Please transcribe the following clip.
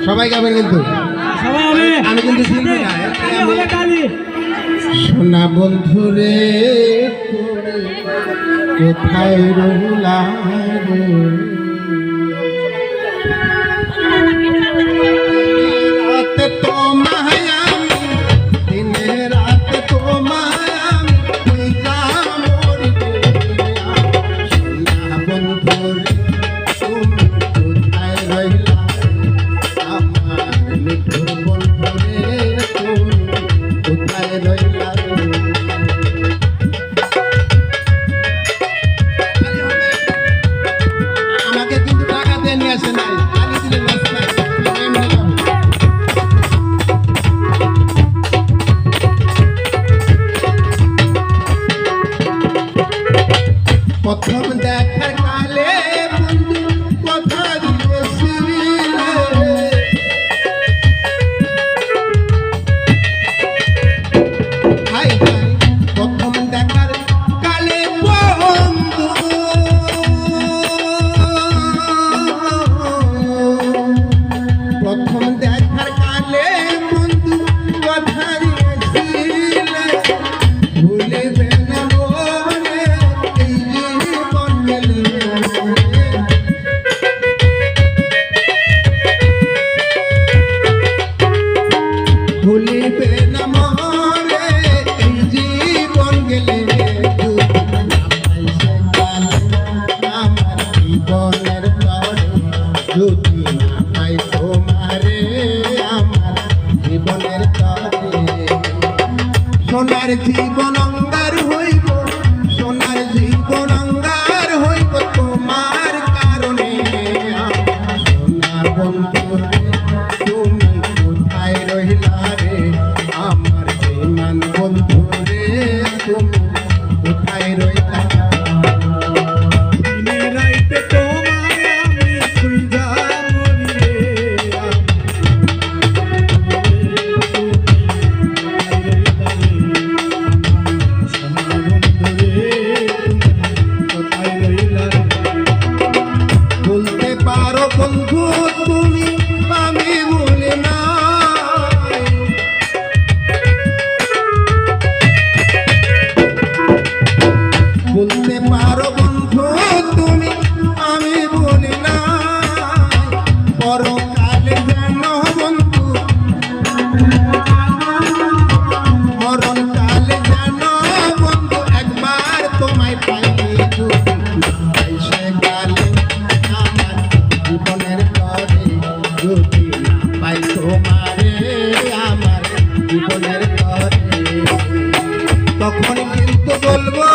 সবাই গাবেন কিন্তু আমি কিন্তু শুনবো না। সোনা বন্ধুরে কোথায় রইলা রাতে তো মায়ামি দিনে রাতে তো মায়ামি তুই যা মরিবে। সোনা বন্ধুরে তুমি কোথায় রইলা আমার মিঠুর বন্ধুরে তুমি কোথায় রইলা। আমাকে কিন্তু টাকা দিয়ে নিয়ে আসে নাই, খালি দিলে নাচ নাই। প্রথম দেখার কালে বন্ধু কথা দিয়েছিলে, হাই হাই প্রথম দেখার কালে বন্ধু প্রথম দেখার কালে বন্ধু কথা দিয়েছিলে ভুলিবে না মনে এই জীবন গেলে। ভুলিবে না মনে এই জীবন গেলে। আমার জীবনের তরে যদি না পাই তোমারে আমার জীবনের তরে সোনার জীবন অঙ্গার হইব, সোনার জীবন অঙ্গার হইব তোমার কারণে। সোনা বন্ধু তুমি কোথায় রহিলা রে আমার বেমান বন্ধু রে তুমি কোথায় রহিলা। দিনে রাইতে তোমায় আমি খুঁজা মরি রে বলতে পারো বন্ধু তুমি আমি বলে না। বলতে পারো বন্ধু তুমি আমি বলি না। পরকালে যেন বন্ধু মরণকালে যেন বন্ধু একবার তোমায় পাইনি যদি সে কালে আমার জীবনের তরে যদি না পাই তোমারে আমার জীবনের তরে তখন কিন্তু বলবো